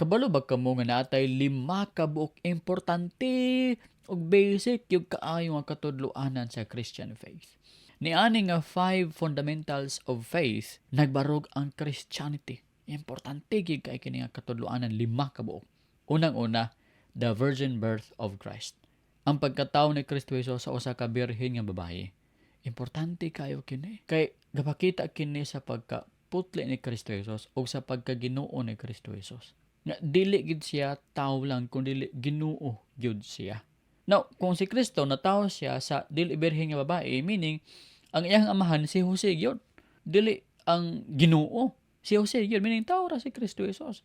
Kabalo ba kamo nga naatay 5 ka buok importante ug basic yung kaayo nga katudloanan sa Christian faith. Niani nga 5 fundamentals of faith nagbarog ang Christianity. Importante gyud kay kini nga katudloanan 5 ka buok. Unang-una, the virgin birth of Christ. Ang pagkatawo ni Kristo Jesus sa usa ka birhen nga babaye. Importante kayo kini. Kay gapakita kini sa pagkaputli ni Kristo Jesus o sa pagkaginoo ni Kristo Jesus. Nga dili gid siya tawo lang kundi Ginoo gyud siya. Now, kung si Kristo natawo siya sa dili birhen nga babae, meaning ang iyang amahan si Jose gyud. Dili ang Ginoo. Si Jose gyud meaning tawo ra si Kristo Jesus.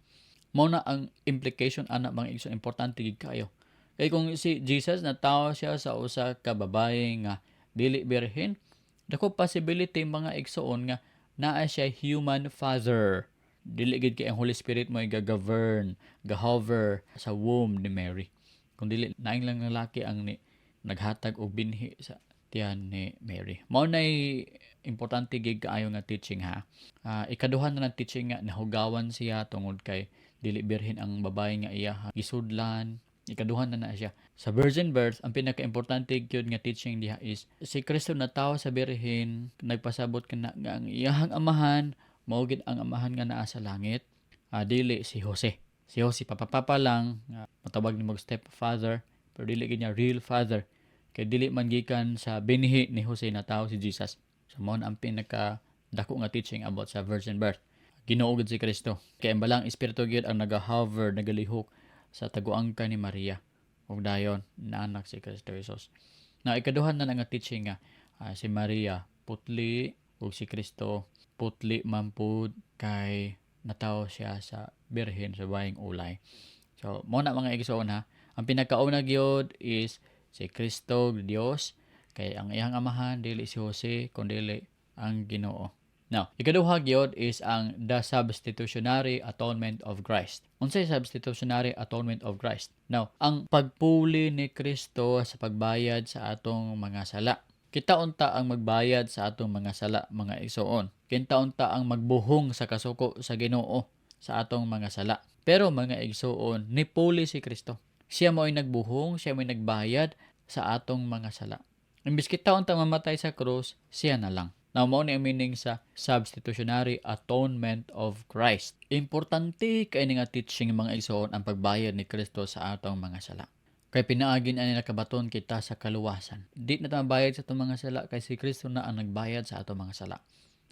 Mao na ang implication ana mga igsoon, importante gid kayo. Kay kung si Jesus natawo siya sa usa ka babae nga dili birhen, dako possibility mga igsoon nga naa siya human father. Dili gid kay ang Holy Spirit mo ga-govern, ga-hover sa womb ni Mary. Kung dili naing lang lalaki ang naghatag og binhi sa tiyan ni Mary. Mao nay importante gid kaayo nga teaching ha. Ikaduha na ng teaching nga nahugawan siya tungod kay dili birhen ang babae nga iya gisudlan. Ikaduha na siya. Sa virgin birth, ang pinaka-importante gyud nga teaching diha is si Kristo natawo sa birhen, nagpasabot kana nga ang iyahang amahan mao gid ang amahan nga naa sa langit. Dili si Jose. Si Jose papapapa lang, matawag ni mag stepfather, pero dili gid niya real father. Kay dili man gikan sa binhi ni Jose natawo si Jesus. So mao ang pinaka dako nga teaching about sa virgin birth. Ginoo gid si Kristo. Kay ang balang espiritu gyud ang naga-hover, nagalihok sa taguangka ni Maria. Ug dayon naanak si Kristo Jesus. Na ikaduhan na nga teaching nga si Maria putli ug si Kristo putli man pud kay natawo siya sa birhen sa baying ulay. So mo na mga igsoon ha. Ang pinakauna gyud is si Kristo Dios, kay ang iyang amahan dili si Jose kundi ang Ginoo. Now, ikaduha gyud is ang the substitutionary atonement of Christ. Unsay substitutionary atonement of Christ? Now, ang pagpuli ni Kristo sa pagbayad sa atong mga sala. Kita unta ang magbayad sa atong mga sala, mga igsoon. Kita unta ang magbuhong sa kasuko sa Ginoo sa atong mga sala. Pero mga igsoon, nipuli si Kristo. Siya mo'y nagbuhong, siya mo'y nagbayad sa atong mga sala. Imbis kita unta mamatay sa krus, siya na lang. Now, mao ni ang meaning sa substitutionary atonement of Christ. Importante kay nga teaching mga igsoon ang pagbayad ni Kristo sa atong mga sala. Kay pinaagin ani nakabaton kita sa kaluwasan. Di na ta mabayad sa atong mga sala kay si Kristo na ang nagbayad sa atong mga sala.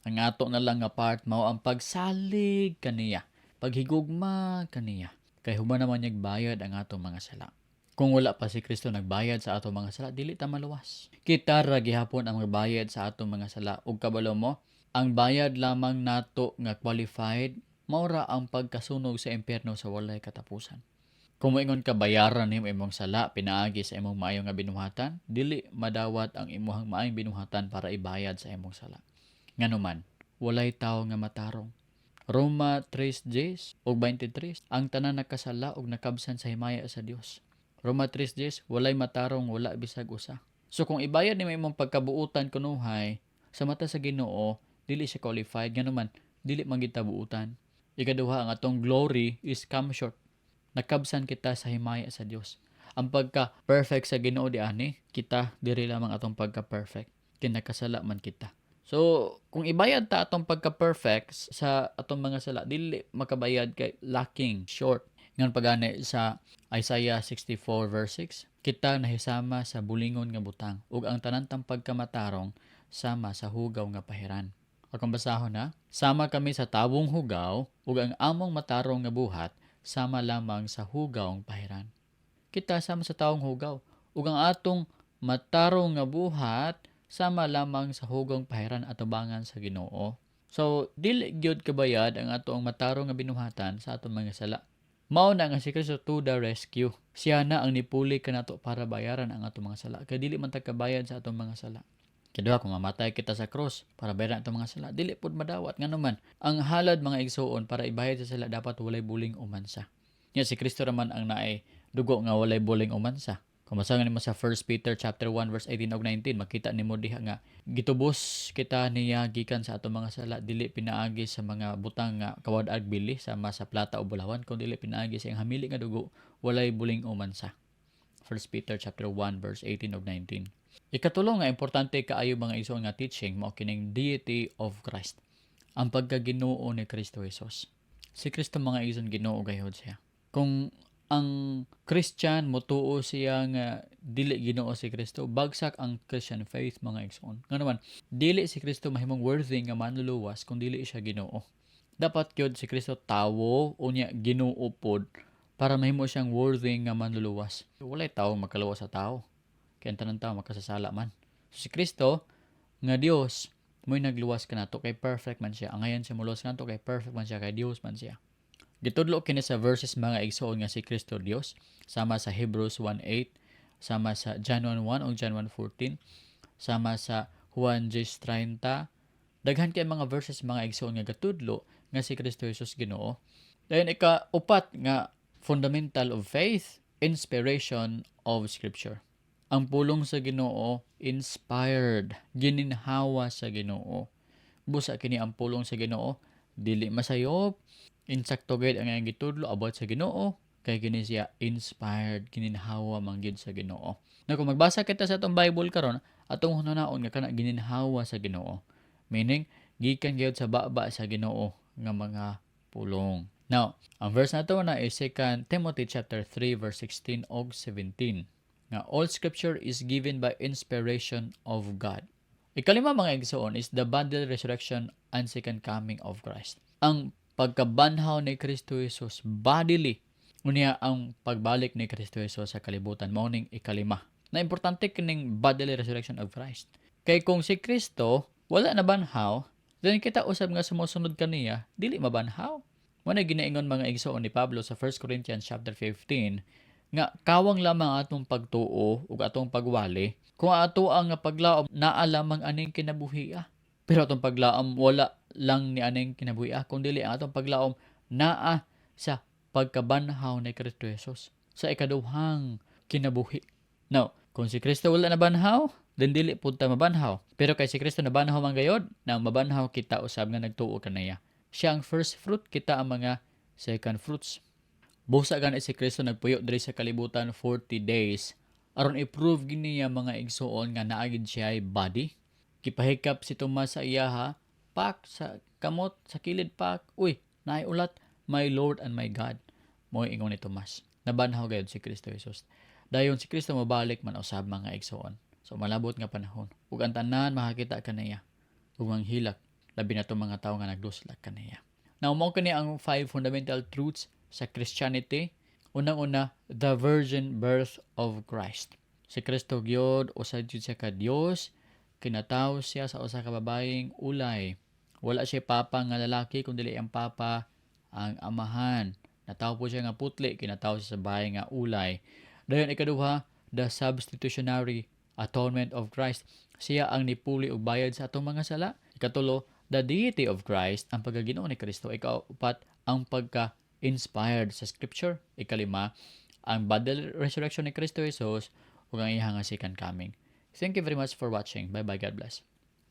Ang ato na lang nga part mao ang pagsalig kaniya, paghigugma kaniya. Kay human naman niyag bayad ang atong mga sala. Kung wala pa si Kristo nagbayad sa atong mga sala, dili ta maluwas. Kita ra gihapon ang magbayad sa atong mga sala. Ug kabalo mo, ang bayad lamang nato nga qualified mao ra ang pagkasunog sa impyerno sa walay katapusan. Kung moingon ka bayaran nimo imong sala pinaagi sa imong maayo nga binuhatan, dili madawat ang imong maayong binuhatan para ibayad sa imong sala. Nganuman, walay tawo nga matarong. Roma 3:10 ug 23, ang tanan nakasala ug nakabsan sa himaya sa Dios. Roma 3:10, walay matarong, wala bisag usa. So kung ibayad nimo imong pagkabuutan kunuhay sa mata sa Ginoo, dili siya qualified, nganuman dili man kita buutan. Ikaduha, ang atong glory is come short. Nakabsan kita sa himaya sa Dios. Ang pagka-perfect sa Ginoo di ani, kita diri lamang atong pagka-perfect. Kinakasala man kita. So, kung ibayad ta atong pagka-perfect sa atong mga sala, dili makabayad kay lacking, short. Ngan pagani sa Isaiah 64 verse 6, kita nahisama sa bulingon nga butang ug ang tanantang pagkamatarong sama sa hugaw nga pahiran. Akong basahon na, sama kami sa tawong hugaw ug ang among matarong nga buhat sama lamang sa hugawng pahiran. Kita sama sa tawong hugaw ug ang atong matarong nga buhat sama lamang sa hugawng pahiran atubangan sa Ginoo. So dili gyud kabayad ang atong matarong nga binuhatan sa atong mga sala. Mao na nga si Kristo to the rescue. Siya na ang nipuli kanato para bayaran ang atong mga sala. Kay dili man ta kabayad sa atong mga sala. Kaduha, kung mamatay kita sa cross para bayaran atong mga sala, dili pud madawat. Nganuman, ang halad mga igsoon para ibayad sa sala dapat walay buling umansa. Nya si Kristo raman ang naay dugo nga walay buling umansa. Kung masagan nimo sa 1 Peter chapter 1 verse 18 ug 19, makita nimo diha nga gitubos kita niya gikan sa atong mga sala, dili pinaagi sa mga butang nga kawad-ag bili sama sa plata o bulawan, kundi dili pinaagi sa iyang hamili nga dugo, walay buling o mansa. 1 Peter chapter 1 verse 18 ug 19. Ikatulo nga importante kaayo mga igsoon nga teaching mao kining deity of Christ. Ang pagkaginoo ni Kristo Jesus. Si Kristo mga igsoon Ginoo gayud siya. Kung ang Christian motuo siya nga dili Ginoo si Kristo, bagsak ang Christian faith mga igsoon. Nga naman, dili si Kristo mahimong worthy nga manluluwas kung dili siya Ginoo. Dapat gyud si Kristo tawo unya Ginoo pod para mahimo siyang worthy nga manluluwas. Walay tawo magkaluwas sa tawo. Kaya tanan tao makasasala man. So, si Kristo nga Dios mo'y nagluwas kanato kay perfect man siya. Ang ngayon siya muluwas kanato kay perfect man siya, kay Dios man siya. Gitudlo kini sa verses mga igsoon nga si Kristo Dios sama sa Hebrews 1:8, sama sa John 1:1 ug John 1:14, sama sa Juan 10:30. Daghan kay mga verses mga igsoon nga gatudlo nga si Kristo Jesus Ginoo. Dayon ika-upat nga fundamental of faith, inspiration of scripture. Ang pulong sa Ginoo inspired, gininhawa sa Ginoo. Busa kini ang pulong sa Ginoo dili masayop, insakto gayud ang iyang gitudlo about sa Ginoo, kay kini siya inspired, gininhawa man gyud sa Ginoo. Na kung magbasa kita sa atong Bible karon, atong hunaon nga kana gininhawa sa Ginoo. Meaning gikan gyud sa baba sa Ginoo nga mga pulong. Now, ang verse nato na is 2 Timothy chapter 3 verse 16 ug 17. Nga all scripture is given by inspiration of God. Ikalima mga igsoon is the bodily resurrection and second coming of Christ. Ang pagkabanhaw ni Kristo Jesus bodily, unya ang pagbalik ni Kristo Jesus sa kalibutan mao ning ikalima. Na importante kining bodily resurrection of Christ. Kay kung si Kristo wala na banhaw, then kita usab nga sumusunod kaniya dili mabanhaw. Mao na ginaingon mga igsoon ni Pablo sa 1 Corinthians chapter 15 nga kawang lamang atong pagtuo ug atong pagwali kung ato ang paglaom naa lamang aning kinabuhi. Pero atong paglaom wala lang ni aning kinabuhi kundi ang atong paglaom naa sa pagkabanhaw ni Kristo Jesus sa ikaduhang kinabuhi. Now, kung si Kristo wala na banhaw, then dili pud ta mabanhaw. Pero kay si Kristo nabanhaw man gayod, nang mabanhaw kita usab nga nagtuo kanaya. Siya ang first fruit, kita ang mga second fruits. Busa gani si Kristo nagpuyo diri sa kalibutan 40 days aron i-prove gini mga igsoon nga naagid siya ay body. Kipahikap si Tomas sa iyaha, pak sa kamot sa kilid pak. Uy, naay ulat, my Lord and my God. Mo ingon ni Tomas. Nabanhaw gayud si Kristo Jesus. Dayon si Kristo mabalik man usab mga igsoon. So malabot nga panahon. Ug ang tanan makakita kanaya. Ug ang hilak labi na mga tawo nga nagduslat kanaya. Now mao kani ang 5 fundamental truths sa Christianity. Unang-una, the virgin birth of Christ. Si Kristo gyud usa jud siya ka Dios, kinatawo siya sa usa ka babaeng ulay. Wala siya papa nga lalaki kundi ang papa ang amahan. Natawo po siya nga putli, kinatawo siya sa babae nga ulay. Dayon ikaduha, the substitutionary atonement of Christ. Siya ang nipuli og bayad sa atong mga sala. Ikatulo, the deity of Christ, ang pagkaginoo ni Kristo. Ikaupat, ang pagka-inspired sa scripture. Ikalima, ang bodily resurrection ni Kristo Jesus ug ang iyang second coming. Thank you very much for watching. Bye-bye. God bless.